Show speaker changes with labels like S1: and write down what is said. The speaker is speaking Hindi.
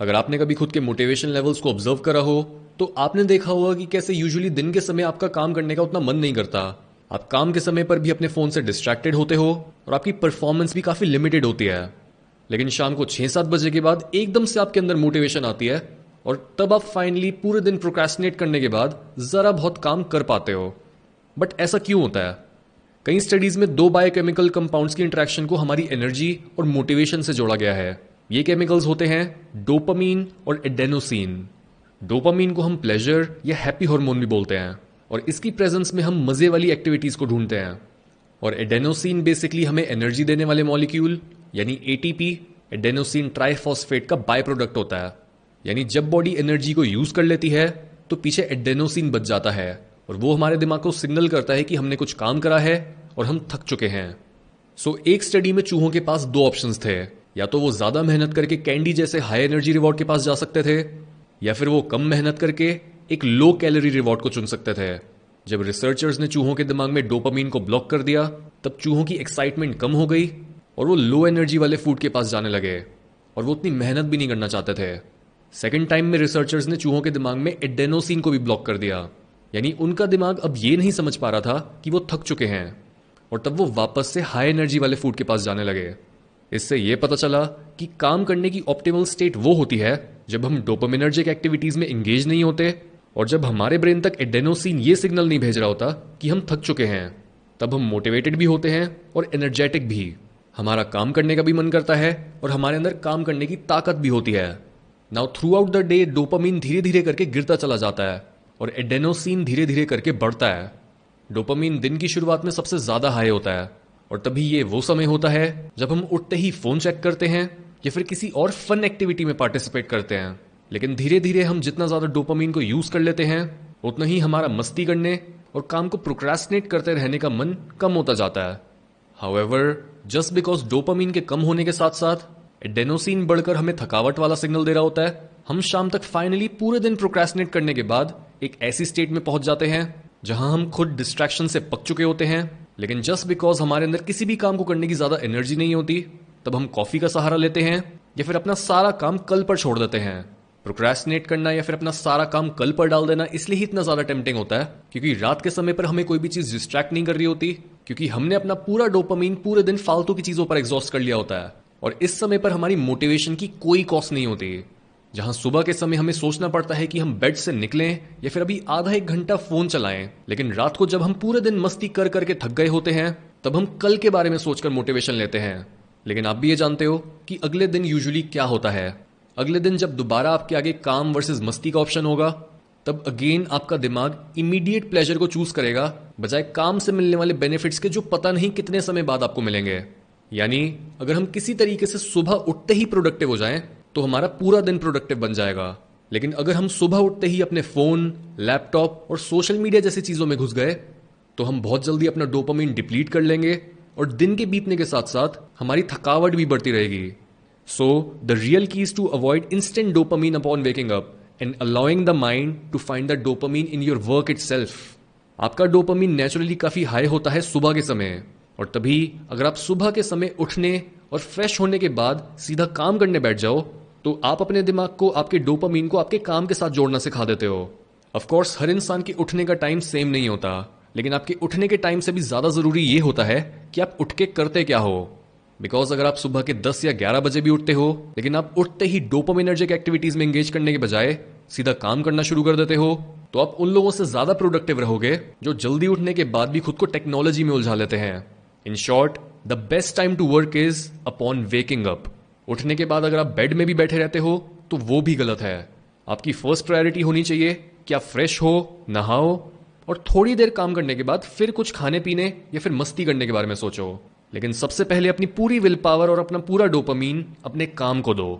S1: अगर आपने कभी खुद के मोटिवेशन लेवल्स को ऑब्जर्व करा हो तो आपने देखा होगा कि कैसे यूजुअली दिन के समय आपका काम करने का उतना मन नहीं करता। आप काम के समय पर भी अपने फोन से डिस्ट्रैक्टेड होते हो और आपकी परफॉर्मेंस भी काफी लिमिटेड होती है। लेकिन शाम को 6-7 बजे के बाद एकदम से आपके अंदर मोटिवेशन आती है और तब आप फाइनली पूरे दिन प्रोक्रेस्टिनेट करने के बाद जरा बहुत काम कर पाते हो। बट ऐसा क्यों होता है? कई स्टडीज में दो बायोकेमिकल कंपाउंड्स की इंटरेक्शन को हमारी एनर्जी और मोटिवेशन से जोड़ा गया है। ये केमिकल्स होते हैं डोपामीन और एडेनोसिन। डोपामीन को हम प्लेजर या हैप्पी हार्मोन भी बोलते हैं और इसकी प्रेजेंस में हम मजे वाली एक्टिविटीज को ढूंढते हैं। और एडेनोसिन बेसिकली हमें एनर्जी देने वाले मॉलिक्यूल यानी एटीपी, एडेनोसिन ट्राइफॉस्फेट का बाय प्रोडक्ट होता है। यानी जब बॉडी एनर्जी को यूज कर लेती है तो पीछे एडेनोसिन बच जाता है और वो हमारे दिमाग को सिग्नल करता है कि हमने कुछ काम करा है और हम थक चुके हैं। एक स्टडी में चूहों के पास दो ऑप्शंस थे। या तो वो ज्यादा मेहनत करके कैंडी जैसे हाई एनर्जी रिवॉर्ड के पास जा सकते थे या फिर वो कम मेहनत करके एक लो कैलोरी रिवॉर्ड को चुन सकते थे। जब रिसर्चर्स ने चूहों के दिमाग में डोपामीन को ब्लॉक कर दिया तब चूहों की एक्साइटमेंट कम हो गई और वो लो एनर्जी वाले फूड के पास जाने लगे और वो उतनी मेहनत भी नहीं करना चाहते थे। सेकेंड टाइम में रिसर्चर्स ने चूहों के दिमाग में एडेनोसिन को भी ब्लॉक कर दिया। यानी उनका दिमाग अब ये नहीं समझ पा रहा था कि वो थक चुके हैं और तब वो वापस से हाई एनर्जी वाले फूड के पास जाने लगे। इससे ये पता चला कि काम करने की ऑप्टिमल स्टेट वो होती है जब हम डोपामिनर्जिक एक्टिविटीज में एंगेज नहीं होते और जब हमारे ब्रेन तक एडेनोसिन ये सिग्नल नहीं भेज रहा होता कि हम थक चुके हैं। तब हम मोटिवेटेड भी होते हैं और एनर्जेटिक भी। हमारा काम करने का भी मन करता है और हमारे अंदर काम करने की ताकत भी होती है। Now through out the day dopamine धीरे धीरे करके गिरता चला जाता है और एडेनोसिन धीरे धीरे करके बढ़ता है। डोपामीन दिन की शुरुआत में सबसे ज्यादा हाई होता है और तभी ये वो समय होता है जब हम उठते ही फोन चेक करते हैं या फिर किसी और फन एक्टिविटी में पार्टिसिपेट करते हैं। लेकिन धीरे धीरे हम जितना ज्यादा डोपामीन को यूज कर लेते हैं उतना ही हमारा मस्ती करने और काम को प्रोक्रेस्टिनेट करते रहने का मन कम होता जाता है। हाउएवर जस्ट बिकॉज डोपामीन के कम होने के साथ साथ एडेनोसिन बढ़कर हमें थकावट वाला सिग्नल दे रहा होता है, हम शाम तक फाइनली पूरे दिन प्रोक्रेस्टिनेट करने के बाद एक ऐसी स्टेट में पहुंच जाते हैं जहां हम खुद डिस्ट्रैक्शन से पक चुके होते हैं। लेकिन जस्ट बिकॉज हमारे अंदर किसी भी काम को करने की ज्यादा एनर्जी नहीं होती तब हम कॉफी का सहारा लेते हैं या फिर अपना सारा काम कल पर छोड़ देते हैं। प्रोक्रेस्टिनेट करना या फिर अपना सारा काम कल पर डाल देना इसलिए ही इतना ज्यादा टेम्पटिंग होता है क्योंकि रात के समय पर हमें कोई भी चीज डिस्ट्रैक्ट नहीं कर रही होती, क्योंकि हमने अपना पूरा डोपामीन पूरे दिन फालतू की चीजों पर एग्जॉस्ट कर लिया होता है और इस समय पर हमारी मोटिवेशन की कोई कॉस्ट नहीं होती। जहां सुबह के समय हमें सोचना पड़ता है कि हम बेड से निकलें या फिर अभी आधा एक घंटा फोन चलाएं, लेकिन रात को जब हम पूरे दिन मस्ती कर करके थक गए होते हैं तब हम कल के बारे में सोचकर मोटिवेशन लेते हैं। लेकिन आप भी ये जानते हो कि अगले दिन यूजुअली क्या होता है। अगले दिन जब दोबारा आपके आगे काम वर्सेस मस्ती का ऑप्शन होगा तब अगेन आपका दिमाग इमीडिएट प्लेजर को चूज करेगा बजाय काम से मिलने वाले बेनिफिट्स के जो पता नहीं कितने समय बाद आपको मिलेंगे। यानी अगर हम किसी तरीके से सुबह उठते ही प्रोडक्टिव हो जाएं तो हमारा पूरा दिन प्रोडक्टिव बन जाएगा। लेकिन अगर हम सुबह उठते ही अपने फोन, लैपटॉप और सोशल मीडिया जैसी चीजों में घुस गए तो हम बहुत जल्दी अपना डोपामीन डिप्लीट कर लेंगे और दिन के बीतने के साथ साथ हमारी थकावट भी बढ़ती रहेगी। So the real key is to avoid instant dopamine upon waking up and allowing the mind to find the dopamine in your work itself. आपका डोपामीन नेचुरली काफी हाई होता है सुबह के समय और तभी अगर आप सुबह के समय उठने और फ्रेश होने के बाद सीधा काम करने बैठ जाओ तो आप अपने दिमाग को, आपके डोपामीन को आपके काम के साथ जोड़ना सिखा देते हो। ऑफ कोर्स हर इंसान के उठने का टाइम सेम नहीं होता, लेकिन आपके उठने के टाइम से भी ज्यादा जरूरी ये होता है कि आप उठ के करते क्या हो। बिकॉज अगर आप सुबह के 10 या 11 बजे भी उठते हो लेकिन आप उठते ही डोपामिनर्जिक एक्टिविटीज में एंगेज करने के बजाय सीधा काम करना शुरू कर देते हो तो आप उन लोगों से ज्यादा प्रोडक्टिव रहोगे जो जल्दी उठने के बाद भी खुद को टेक्नोलॉजी में उलझा लेते हैं। In short, the best time to work is upon waking up. उठने के बाद अगर आप बेड में भी बैठे रहते हो तो वो भी गलत है। आपकी फर्स्ट प्रायोरिटी होनी चाहिए कि आप फ्रेश हो, नहाओ और थोड़ी देर काम करने के बाद फिर कुछ खाने पीने या फिर मस्ती करने के बारे में सोचो। लेकिन सबसे पहले अपनी पूरी विल पावर और अपना पूरा डोपामीन अपने काम को दो।